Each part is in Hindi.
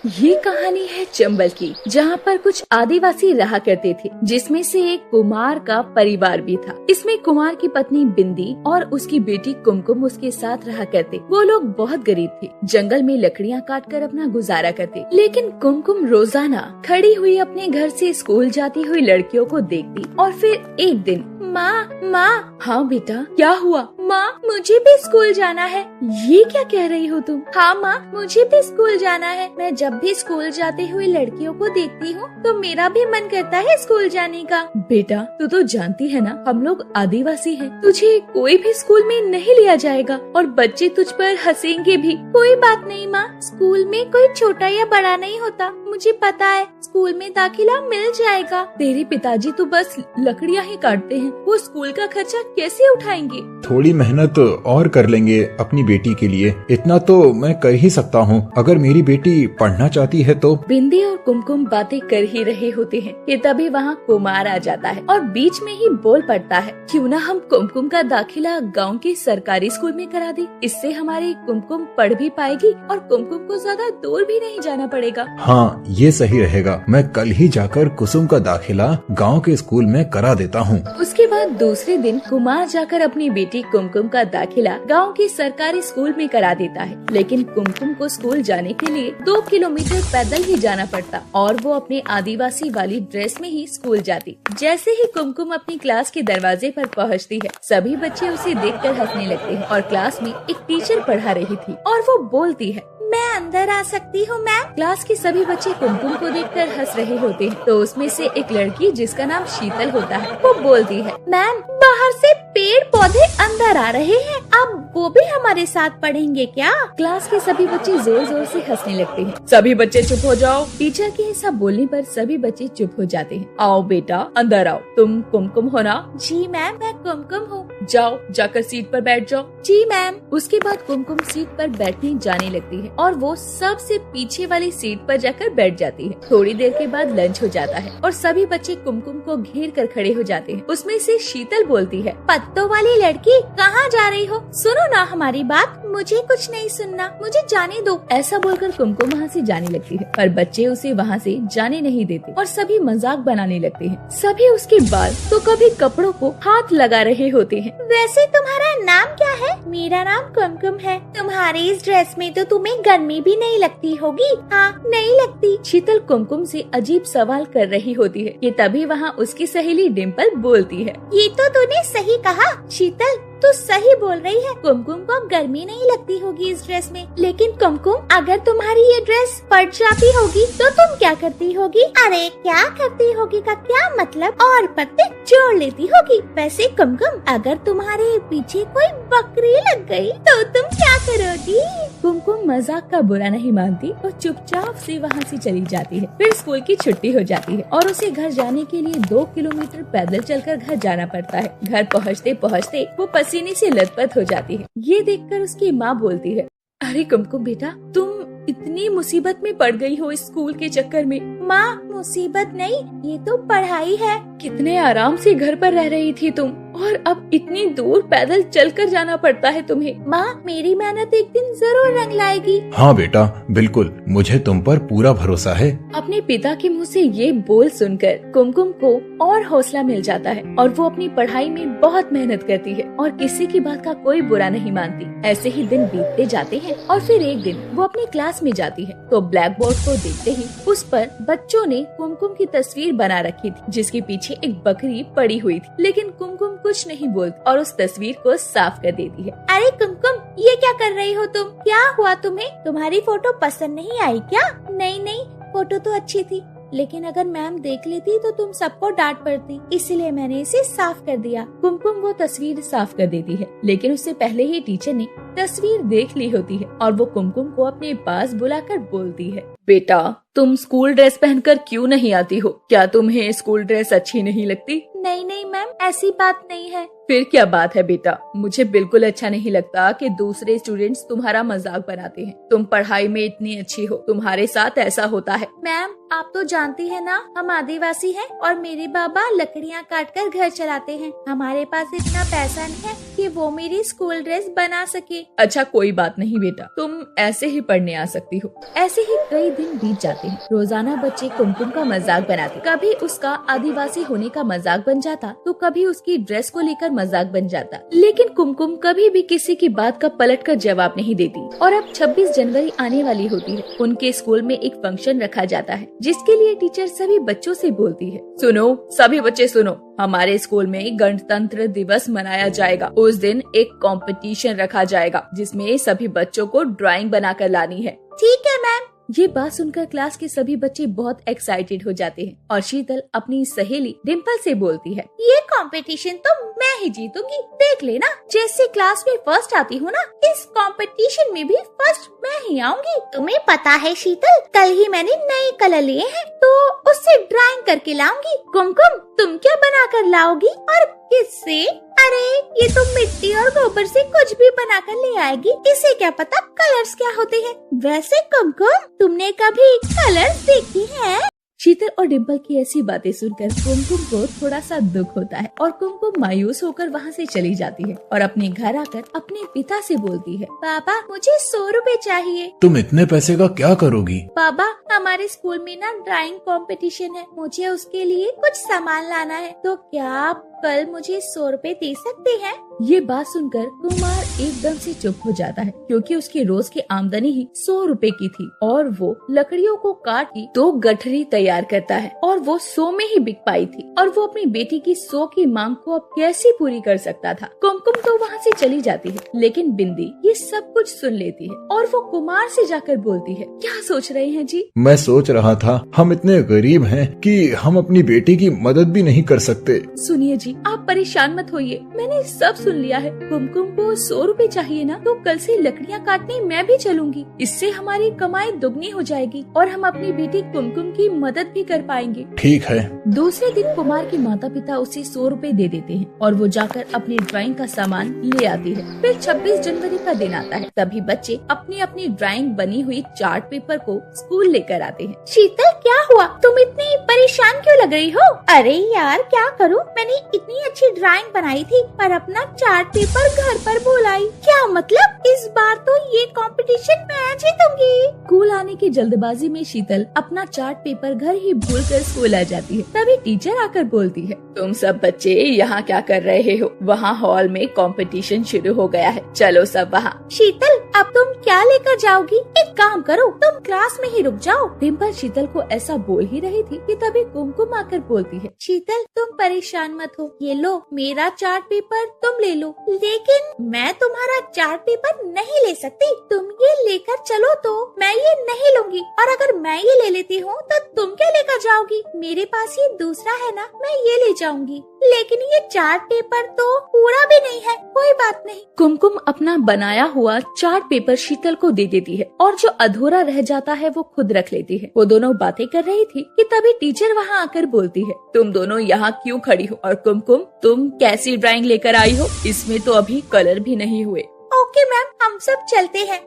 ये कहानी है चंबल की, जहाँ पर कुछ आदिवासी रहा करते थे, जिसमें से एक कुमार का परिवार भी था। इसमें कुमार की पत्नी बिंदी और उसकी बेटी कुमकुम उसके साथ रहा करते। वो लोग बहुत गरीब थे, जंगल में लकड़ियाँ काट कर अपना गुजारा करते। लेकिन कुमकुम रोजाना खड़ी हुई अपने घर से स्कूल जाती हुई लड़कियों को देखती और फिर एक दिन, माँ। हाँ बेटा, क्या हुआ? माँ, मुझे भी स्कूल जाना है। ये क्या कह रही हो तुम? हाँ माँ, मुझे भी स्कूल जाना है। मैं जब भी स्कूल जाती हुई लड़कियों को देखती हूँ तो मेरा भी मन करता है स्कूल जाने का। बेटा, तू तो जानती है ना, हम लोग आदिवासी हैं। तुझे कोई भी स्कूल में नहीं लिया जाएगा और बच्चे तुझ पर हंसेंगे भी। कोई बात नहीं माँ, स्कूल में कोई छोटा या बड़ा नहीं होता, मुझे पता है। स्कूल में दाखिला मिल जाएगा। तेरे पिताजी तो बस लकड़ियाँ ही काटते हैं, वो स्कूल का खर्चा कैसे उठाएंगे? थोड़ी मेहनत और कर लेंगे अपनी बेटी के लिए, इतना तो मैं कर ही सकता हूँ। अगर मेरी बेटी पढ़ना चाहती है तो। बिंदी और कुमकुम बातें कर ही रहे होते हैं कि तभी वहाँ कुमार आ जाता है और बीच में ही बोल पड़ता है, क्यों ना हम कुमकुम का दाखिला गांव के सरकारी स्कूल में करा दे। इससे हमारी कुमकुम पढ़ भी पाएगी और कुमकुम को ज्यादा दूर भी नहीं जाना पड़ेगा। हाँ, ये सही रहेगा। मैं कल ही जाकर कुसुम का दाखिला गांव के स्कूल में करा देता हूँ। उसके बाद दूसरे दिन कुमार जाकर अपनी बेटी कुमकुम का दाखिला गांव के सरकारी स्कूल में करा देता है। लेकिन कुमकुम को स्कूल जाने के लिए 2 किलोमीटर पैदल ही जाना पड़ता और वो अपने आदिवासी वाली ड्रेस में ही स्कूल जाती। जैसे ही कुमकुम अपनी क्लास के दरवाजे पर पहुंचती है, सभी बच्चे उसे देखकर हंसने लगते हैं और क्लास में एक टीचर पढ़ा रही थी और वो बोलती है, मैं अंदर आ सकती हूँ मैम? क्लास के सभी बच्चे कुमकुम को देखकर हंस रहे होते हैं। तो उसमें से एक लड़की, जिसका नाम शीतल होता है, वो बोलती है, मैम, बाहर से पेड़ पौधे अंदर आ रहे हैं, अब वो भी हमारे साथ पढ़ेंगे क्या? क्लास के सभी बच्चे जोर जोर से हंसने लगते हैं। सभी बच्चे चुप हो जाओ। टीचर के ऐसा बोलने पर सभी बच्चे चुप हो जाते हैं। आओ बेटा, अंदर आओ। तुम कुमकुम हो ना? जी मैम, मैं कुमकुम हूँ। जाओ, जाकर सीट पर बैठ जाओ। जी मैम। उसके बाद कुमकुम सीट पर बैठने जाने लगती है और वो सबसे पीछे वाली सीट पर जाकर बैठ जाती है। थोड़ी देर के बाद लंच हो जाता है और सभी बच्चे कुमकुम को घेर कर खड़े हो जाते हैं। उसमें से शीतल बोलती है, पत्तों वाली लड़की, कहाँ जा रही हो? सुनो ना हमारी बात। मुझे कुछ नहीं सुनना, मुझे जाने दो। ऐसा बोलकर कुमकुम वहाँ से जाने लगती है, पर बच्चे उसे वहाँ से जाने नहीं देते और सभी मजाक बनाने लगते हैं। सभी उसके बाल तो कभी कपड़ों को हाथ लगा रहे होते हैं। वैसे तुम्हारा नाम क्या है? मेरा नाम कुमकुम है। तुम्हारी इस ड्रेस में तो तुम्हें गर्मी भी नहीं लगती होगी? हाँ, नहीं लगती। शीतल कुमकुम से अजीब सवाल कर रही होती है कि तभी वहाँ उसकी सहेली डिम्पल बोलती है, ये तो तूने सही कहा शीतल, तू सही बोल रही है। कुमकुम को गर्मी नहीं लगती होगी इस ड्रेस में। लेकिन कुमकुम, अगर तुम्हारी ये ड्रेस फट जाती होगी तो तुम क्या करती होगी? अरे क्या करती होगी का क्या मतलब? और पत्ते जोड़ लेती होगी। वैसे कुमकुम, अगर तुम्हारे पीछे कोई बकरी लग गई तो तुम क्या करोगी? कुमकुम मजाक का बुरा नहीं मानती और चुपचाप से वहाँ से चली जाती है। फिर स्कूल की छुट्टी हो जाती है और उसे घर जाने के लिए 2 किलोमीटर पैदल चलकर घर जाना पड़ता है। घर पहुँचते पहुँचते वो पसीने से लथपथ हो जाती है। ये देखकर उसकी माँ बोलती है, अरे कुमकुम बेटा, तुम इतनी मुसीबत में पड़ गई हो इस स्कूल के चक्कर में। माँ, मुसीबत नहीं, ये तो पढ़ाई है। कितने आराम से घर पर रह रही थी तुम और अब इतनी दूर पैदल चलकर जाना पड़ता है तुम्हें। माँ, मेरी मेहनत एक दिन जरूर रंग लाएगी। हाँ बेटा, बिल्कुल, मुझे तुम पर पूरा भरोसा है। अपने पिता के मुँह से ये बोल सुनकर कुमकुम को और हौसला मिल जाता है और वो अपनी पढ़ाई में बहुत मेहनत करती है और किसी की बात का कोई बुरा नहीं मानती। ऐसे ही दिन बीतते जाते हैं और फिर एक दिन वो अपनी क्लास में जाती है तो ब्लैक बोर्ड को देखते ही उस पर बच्चों ने कुमकुम की तस्वीर बना रखी थी, जिसके पीछे एक बकरी पड़ी हुई थी। लेकिन कुमकुम कुछ नहीं बोलती और उस तस्वीर को साफ कर देती है। अरे कुमकुम, ये क्या कर रही हो तुम? क्या हुआ तुम्हें? तुम्हारी फोटो पसंद नहीं आई क्या? नहीं, फोटो तो अच्छी थी, लेकिन अगर मैम देख लेती तो तुम सबको डांट पड़ती, इसलिए मैंने इसे साफ कर दिया। कुमकुम वो तस्वीर साफ कर देती है, लेकिन उससे पहले ही टीचर ने तस्वीर देख ली होती है और वो कुमकुम को अपने पास बुलाकर बोलती है, बेटा, तुम स्कूल ड्रेस पहनकर क्यों नहीं आती हो? क्या तुम्हें स्कूल ड्रेस अच्छी नहीं लगती? नहीं मैम, ऐसी बात नहीं है। फिर क्या बात है बेटा, मुझे बिल्कुल अच्छा नहीं लगता कि दूसरे स्टूडेंट्स तुम्हारा मजाक बनाते हैं। तुम पढ़ाई में इतनी अच्छी हो, तुम्हारे साथ ऐसा होता है। मैम आप तो जानती है ना, हम आदिवासी हैं और मेरे बाबा लकड़ियाँ काटकर घर चलाते हैं। हमारे पास इतना पैसा नहीं है कि वो मेरी स्कूल ड्रेस बना सके। अच्छा कोई बात नहीं बेटा, तुम ऐसे ही पढ़ने आ सकती हो। ऐसे ही कई दिन बीत जाते हैं। रोजाना बच्चे कुमकुम का मजाक बनाते, कभी उसका आदिवासी होने का मजाक बन जाता तो कभी उसकी ड्रेस को लेकर मजाक बन जाता, लेकिन कुमकुम कभी भी किसी की बात का पलट कर जवाब नहीं देती। और अब 26 जनवरी आने वाली होती है। उनके स्कूल में एक फंक्शन रखा जाता है जिसके लिए टीचर सभी बच्चों से बोलती है, सुनो सभी बच्चे सुनो, हमारे स्कूल में गणतंत्र दिवस मनाया जाएगा। उस दिन एक कंपटीशन रखा जाएगा जिसमें सभी बच्चों को ड्राइंग बनाकर लानी है। ठीक है मैम। ये बात सुनकर क्लास के सभी बच्चे बहुत एक्साइटेड हो जाते हैं और शीतल अपनी सहेली डिम्पल से बोलती है, ये कंपटीशन तो मैं ही जीतूंगी, देख लेना। जैसे क्लास में फर्स्ट आती हूँ ना, इस कंपटीशन में भी फर्स्ट मैं ही आऊंगी। तुम्हें पता है शीतल, कल ही मैंने नए कलर लिए हैं तो उससे ड्राइंग करके लाऊंगी। कुमकुम तुम क्या बना कर लाओगी और किससे? अरे ये तो मिट्टी और गोबर से कुछ भी बनाकर ले आएगी, इसे क्या पता कलर्स क्या होते हैं। वैसे कुमकुम तुमने कभी कलर्स देखी हैं? शीतल और डिम्पल की ऐसी बातें सुनकर कुमकुम को थोड़ा सा दुख होता है और कुमकुम मायूस होकर वहाँ से चली जाती है और अपने घर आकर अपने पिता से बोलती है, पापा मुझे 100 रुपए चाहिए। तुम इतने पैसे का क्या करोगी? पापा हमारे स्कूल में ना ड्राइंग कंपटीशन है, मुझे उसके लिए कुछ सामान लाना है, तो क्या आप कल मुझे 100 रुपए दे सकते हैं? ये बात सुनकर कुमार एकदम से चुप हो जाता है क्योंकि उसकी रोज की आमदनी ही 100 रुपए की थी और वो लकड़ियों को काट के 2 गठरी तैयार करता है और वो 100 में ही बिक पाई थी और वो अपनी बेटी की 100 की मांग को अब कैसे पूरी कर सकता था। कुमकुम तो वहाँ से चली जाती है, लेकिन बिंदी ये सब कुछ सुन लेती है और वो कुमार से जाकर बोलती है, क्या सोच रहे हैं जी? मैं सोच रहा था हम इतने गरीब हैं कि हम अपनी बेटी की मदद भी नहीं कर सकते। सुनिए जी, आप परेशान मत होइए, मैंने सब सुन लिया है। कुमकुम को 100 रुपए चाहिए ना, तो कल से लकड़ियाँ काटने मैं भी चलूंगी, इससे हमारी कमाई दुगनी हो जाएगी और हम अपनी बेटी कुमकुम की मदद भी कर पाएंगे। ठीक है। दूसरे दिन कुमार के माता पिता उसे 100 रुपए दे देते हैं और वो जाकर अपनी ड्राइंग का सामान ले आती है। फिर 26 जनवरी का दिन आता है। सभी बच्चे अपनी अपनी ड्राइंग बनी हुई चार्ट पेपर को स्कूल लेकर आते हैं। शीतल क्या हुआ, तुम इतनी परेशान क्यों लग रही हो? अरे यार क्या करूँ, मैंने इतनी अच्छी ड्राइंग बनाई थी पर अपना चार्ट पेपर घर पर भूल आई। क्या मतलब, इस बार तो ये कंपटीशन मैं जीतूंगी। स्कूल आने की जल्दबाजी में शीतल अपना चार्ट पेपर घर ही भूलकर स्कूल आ जाती है। तभी टीचर आकर बोलती है, तुम सब बच्चे यहाँ क्या कर रहे हो? वहाँ हॉल में कंपटीशन शुरू हो गया है, चलो सब वहाँ। शीतल अब तुम क्या लेकर जाओगी? एक काम करो, तुम क्लास में ही रुक जाओ। डिम्पल शीतल को ऐसा बोल ही रही थी कि तभी कुमकुम आकर बोलती है, शीतल तुम परेशान मत हो, ये लो मेरा चार्ट पेपर तुम ले लो, लेकिन मैं तुम्हारा चार्ट पेपर नहीं ले सकती। तुम ये लेकर चलो तो मैं ये नहीं लूंगी, और अगर मैं ये ले लेती हूँ तो तुम क्या लेकर जाओगी? मेरे पास ये दूसरा है ना, मैं ये ले जाऊंगी, लेकिन ये चार्ट पेपर तो पूरा भी नहीं है। कोई बात नहीं। कुमकुम अपना बनाया हुआ चार्ट पेपर शीतल को दे देती है और जो अधूरा रह जाता है वो खुद रख लेती है। वो दोनों बातें कर रही थी कि तभी टीचर वहाँ आकर बोलती है, तुम दोनों यहाँ क्यों खड़ी हो? और कुमकुम तुम कैसी ड्राइंग लेकर आई हो? इसमें तो अभी कलर भी नहीं हुए। ओके मैम, हम सब चलते हैं।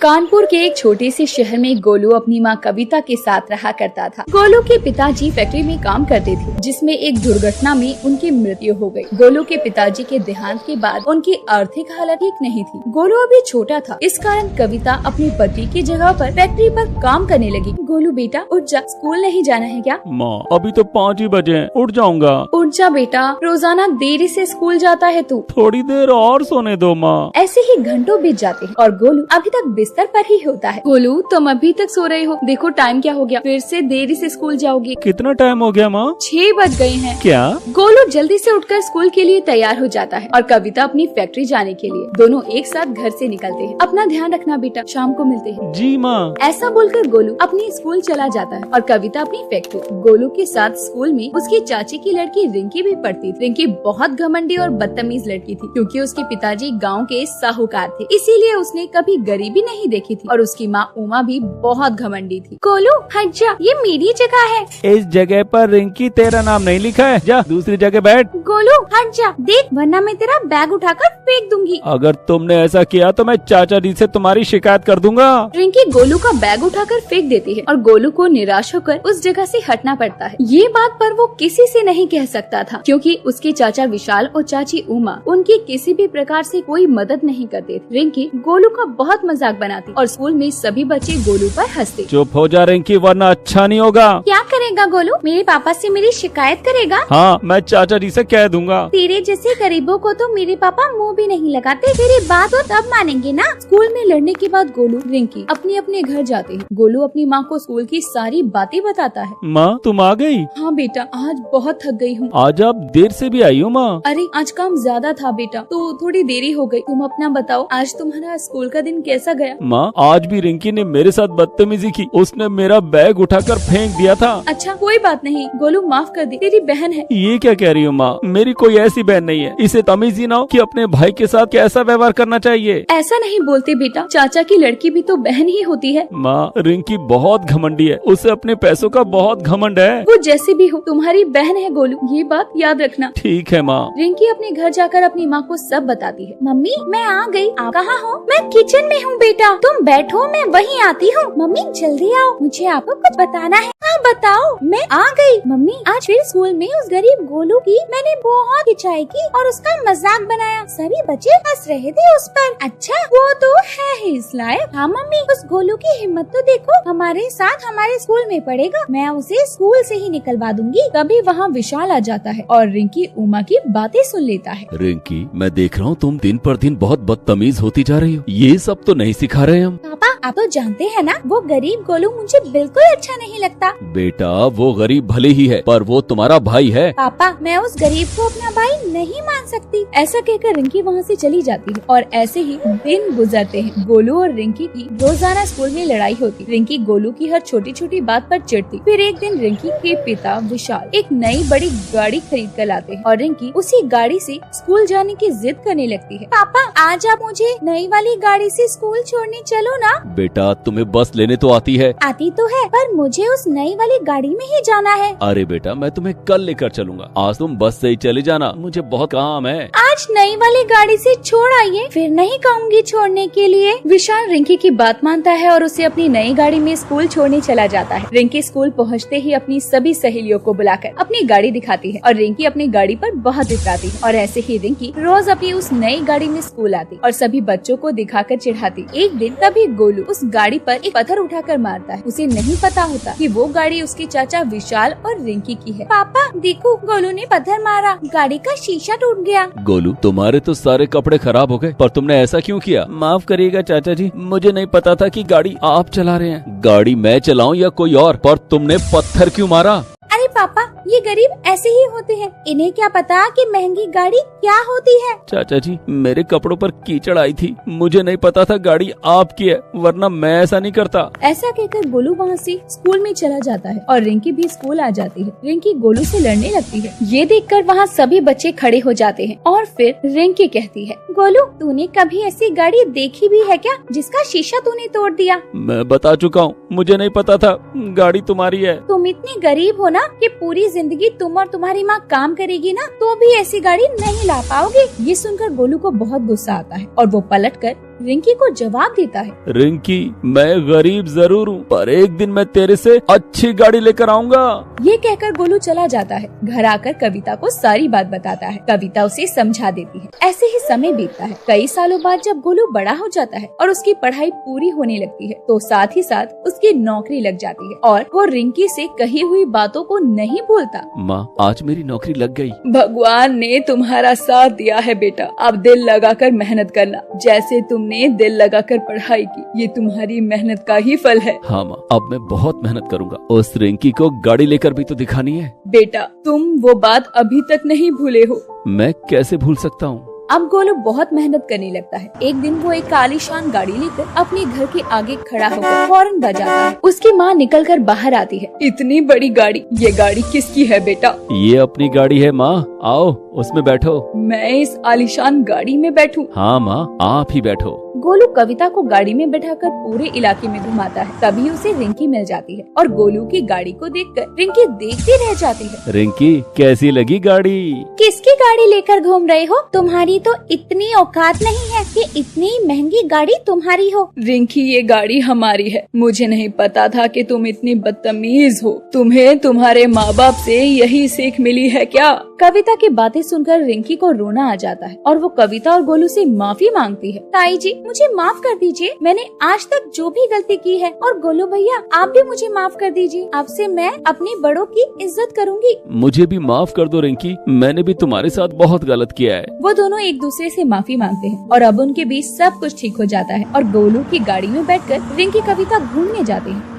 कानपुर के एक छोटे से शहर में गोलू अपनी माँ कविता के साथ रहा करता था। गोलू के पिताजी फैक्ट्री में काम करते थे, जिसमें एक दुर्घटना में उनकी मृत्यु हो गई। गोलू के पिताजी के देहांत के बाद उनकी आर्थिक हालत ठीक नहीं थी। गोलू अभी छोटा था, इस कारण कविता अपने पति की जगह पर फैक्ट्री पर काम करने लगी। गोलू बेटा उठ जा, स्कूल नहीं जाना है क्या? माँ अभी तो 5 ही बजे, उठ जाऊंगा। उठ जा बेटा, रोजाना देरी से स्कूल जाता है तू। थोड़ी देर और सोने दो माँ। ऐसे ही घंटों बीत जाते हैं और गोलू अभी तक बिस्तर पर ही होता है। गोलू, तुम अभी तक सो रहे हो? देखो टाइम क्या हो गया, फिर से देरी से स्कूल जाओगे। कितना टाइम हो गया माँ? 6 बज गए हैं। क्या? गोलू जल्दी से उठकर स्कूल के लिए तैयार हो जाता है और कविता अपनी फैक्ट्री जाने के लिए। दोनों एक साथ घर से निकलते हैं। अपना ध्यान रखना बेटा, शाम को मिलते हैं। जी माँ। ऐसा बोलकर गोलू अपनी स्कूल चला जाता है और कविता अपनी फैक्ट्री। गोलू के साथ स्कूल में उसकी चाची की लड़की रिंकी भी पढ़ती थी। रिंकी बहुत घमंडी और बदतमीज लड़की थी क्योंकि उसके पिताजी गांव के साहूकार थे, इसीलिए उसने कभी गरीबी नहीं देखी थी और उसकी माँ उमा भी बहुत घमंडी थी। गोलू हट जा, ये मेरी जगह है। इस जगह पर रिंकी तेरा नाम नहीं लिखा है, जा दूसरी जगह बैठ। गोलू हट जा, देख वरना मैं तेरा बैग उठाकर फेंक दूंगी। अगर तुमने ऐसा किया तो मैं चाचा जी से तुम्हारी शिकायत कर दूंगा। रिंकी गोलू का बैग उठाकर फेंक देती है और गोलू को निराश होकर उस जगह से हटना पड़ता है। ये बात पर वो किसी से नहीं कह सकता था क्योंकि उसके चाचा विशाल और चाची उमा उनकी किसी भी प्रकार से कोई मदद नहीं करते थे। रिंकी गोलू का बहुत मजाक बनाती और स्कूल में सभी बच्चे गोलू पर हंसते। चुप हो जा रिंकी, वरना अच्छा नहीं होगा। क्या करेगा गोलू? मेरे पापा से मेरी शिकायत करेगा? हाँ, मैं चाचा जी से कह दूंगा। तेरे जैसे गरीबों को तो मेरे पापा मुंह भी नहीं लगाते, तेरी बात तो तब मानेंगे ना। स्कूल में लड़ने के बाद गोलू रिंकी अपने अपने घर जाते हैं। गोलू अपनी माँ को स्कूल की सारी बातें बताता है। माँ तुम आ गई? हाँ बेटा, आज बहुत थक गई हूँ। आज आप देर से भी आई हो माँ? अरे आज काम ज्यादा था बेटा, तो थोड़ी देरी हो गई। तुम अपना बताओ, आज तुम्हारा स्कूल का दिन कैसा गया? माँ आज भी रिंकी ने मेरे साथ बदतमीजी की, उसने मेरा बैग उठाकर फेंक दिया था। अच्छा कोई बात नहीं गोलू, माफ कर दे, तेरी बहन है। ये क्या कह रही हो माँ? मेरी कोई ऐसी बहन नहीं है। इसे तमीज ही ना हो कि अपने भाई के साथ कैसा व्यवहार करना चाहिए। ऐसा नहीं बोलते बेटा, चाचा की लड़की भी तो बहन ही होती है। माँ रिंकी बहुत घमंडी है, उसे अपने पैसों का बहुत घमंड है। वो जैसे भी हो तुम्हारी बहन है गोलू, ये बात याद रखना। ठीक है माँ। रिंकी अपने घर जाकर अपनी माँ को सब बताती है। मम्मी मैं आ गई। आप कहाँ हो? मैं किचन में हूँ बेटा, तुम बैठो मैं वहीं आती हूँ। मम्मी जल्दी आओ, मुझे आपको कुछ बताना है। हाँ बताओ। मैं आ गई। मम्मी आज फिर स्कूल में उस गरीब गोलू की मैंने बहुत खिंचाई की और उसका मजाक बनाया। सभी बच्चे हंस रहे थे उस पर। अच्छा वो तो है ही इस लायक। हाँ मम्मी, उस गोलू की हिम्मत तो देखो, हमारे साथ हमारे स्कूल में पढ़ेगा। मैं उसे स्कूल से ही निकलवा दूंगी। तभी वहाँ विशाल आ जाता है और रिंकी उमा की बातें सुन लेता है। रिंकी मैं देख रहा हूँ तुम दिन पर दिन बहुत बदतमीज होती जा रही हो। ये सब तो नहीं सिखा रहे हम। पापा आप तो जानते हैं ना, वो गरीब गोलू मुझे बिल्कुल अच्छा नहीं लगता। बेटा वो गरीब भले ही है पर वो तुम्हारा भाई है। पापा मैं उस गरीब को अपना भाई नहीं मान सकती। ऐसा कहकर रिंकी वहाँ से चली जाती है और ऐसे ही दिन गुजरते हैं। गोलू और रिंकी की रोजाना स्कूल में लड़ाई होती। रिंकी गोलू की हर छोटी छोटी बात पर चिढ़ती। फिर एक दिन रिंकी के पिता विशाल एक नई बड़ी गाड़ी खरीद कर लाते हैं और रिंकी उसी गाड़ी से स्कूल जाने की जिद करने लगती है। पापा आज आप मुझे नई वाली गाड़ी से स्कूल छोड़ने चलो ना। बेटा तुम्हें बस लेने तो आती है? आती तो है, पर मुझे उस नई वाली गाड़ी में ही जाना है। अरे बेटा मैं तुम्हें कल लेकर चलूंगा, आज तुम बस से ही चले जाना, मुझे बहुत काम है। आज नई वाली गाड़ी से छोड़ आइए, फिर नहीं कहूँगी छोड़ने के लिए। विशाल रिंकी की बात मानता है और उसे अपनी नई गाड़ी में स्कूल छोड़ने चला जाता है। रिंकी स्कूल पहुँचते ही अपनी सभी सहेलियों को बुलाकर अपनी गाड़ी दिखाती है और रिंकी अपनी गाड़ी पर बहुत इतराती है। और ऐसे ही रिंकी रोज अपनी उस नई गाड़ी में स्कूल आती और सभी बच्चों को दिखाकर चिढ़ाती। एक दिन तभी गोलू उस गाड़ी पर एक पत्थर उठाकर मारता है। उसे नहीं पता होता कि वो गाड़ी उसके चाचा विशाल और रिंकी की है। पापा देखो गोलू ने पत्थर मारा, गाड़ी का शीशा टूट गया। गोलू तुम्हारे तो सारे कपड़े खराब हो गए, पर तुमने ऐसा क्यों किया? माफ करिएगा चाचा जी, मुझे नहीं पता था कि गाड़ी आप चला रहे हैं। गाड़ी मैं चलाऊं या कोई और, पर तुमने पत्थर क्यों मारा? अरे पापा ये गरीब ऐसे ही होते हैं, इन्हें क्या पता कि महंगी गाड़ी क्या होती है। चाचा जी मेरे कपड़ों पर कीचड़ आई थी, मुझे नहीं पता था गाड़ी आपकी है, वरना मैं ऐसा नहीं करता। ऐसा कहकर गोलू वहाँ से स्कूल में चला जाता है और रिंकी भी स्कूल आ जाती है। रिंकी गोलू से लड़ने लगती है। ये देखकर वहाँ सभी बच्चे खड़े हो जाते हैं और फिर रिंकी कहती है, गोलू तूने कभी ऐसी गाड़ी देखी भी है क्या जिसका शीशा तूने तोड़ दिया? मैं बता चुका हूँ, मुझे नहीं पता था गाड़ी तुम्हारी है। तुम इतने गरीब हो ना कि पूरी जिंदगी तुम और तुम्हारी माँ काम करेगी ना तो भी ऐसी गाड़ी नहीं ला पाओगे। ये सुनकर गोलू को बहुत गुस्सा आता है और वो पलटकर रिंकी को जवाब देता है, रिंकी मैं गरीब जरूर हूँ, पर एक दिन मैं तेरे से अच्छी गाड़ी लेकर आऊंगा। ये कहकर गोलू चला जाता है। घर आकर कविता को सारी बात बताता है। कविता उसे समझा देती है। ऐसे ही समय बीतता है। कई सालों बाद जब गोलू बड़ा हो जाता है और उसकी पढ़ाई पूरी होने लगती है तो साथ ही साथ उसकी नौकरी लग जाती है और वो रिंकी से कही हुई बातों को नहीं भूलता। माँ आज मेरी नौकरी लग गई। भगवान ने तुम्हारा साथ दिया है बेटा, अब दिल लगाकर मेहनत करना। जैसे तुमने तुमने दिल लगाकर पढ़ाई की, ये तुम्हारी मेहनत का ही फल है। हाँ माँ, अब मैं बहुत मेहनत करूँगा। उस रिंकी को गाड़ी लेकर भी तो दिखानी है। बेटा तुम वो बात अभी तक नहीं भूले हो। मैं कैसे भूल सकता हूँ। अब गोलू बहुत मेहनत करने लगता है। एक दिन वो एक आलीशान गाड़ी लेकर अपने घर के आगे खड़ा होकर हॉर्न बजाता है। उसकी माँ निकलकर बाहर आती है। इतनी बड़ी गाड़ी, ये गाड़ी किसकी है बेटा? ये अपनी गाड़ी है माँ, आओ उसमें बैठो। मैं इस आलीशान गाड़ी में बैठूं? हाँ माँ, आप ही बैठो। गोलू कविता को गाड़ी में बैठाकर पूरे इलाके में घुमाता है। तभी उसे रिंकी मिल जाती है और गोलू की गाड़ी को देखकर रिंकी देखती रह जाती है। रिंकी कैसी लगी गाड़ी? किसकी गाड़ी लेकर घूम रहे हो? तुम्हारी तो इतनी औकात नहीं है कि इतनी महंगी गाड़ी तुम्हारी हो। रिंकी ये गाड़ी हमारी है। मुझे नहीं पता था कि तुम इतनी बदतमीज हो। तुम्हें तुम्हारे माँ बाप से यही सीख मिली है क्या? कविता की बातें सुनकर रिंकी को रोना आ जाता है और वो कविता और गोलू से माफी मांगती है। ताई जी मुझे माफ कर दीजिए, मैंने आज तक जो भी गलती की है, और गोलू भैया आप भी मुझे माफ कर दीजिए। अब से मैं अपने बड़ों की इज्जत करूंगी। मुझे भी माफ कर दो रिंकी, मैंने भी तुम्हारे साथ बहुत गलत किया है। वो दोनों एक दूसरे से माफी मांगते हैं और अब उनके बीच सब कुछ ठीक हो जाता है और गोलू की गाड़ी में बैठकर रिंकी कविता घूमने जाते हैं।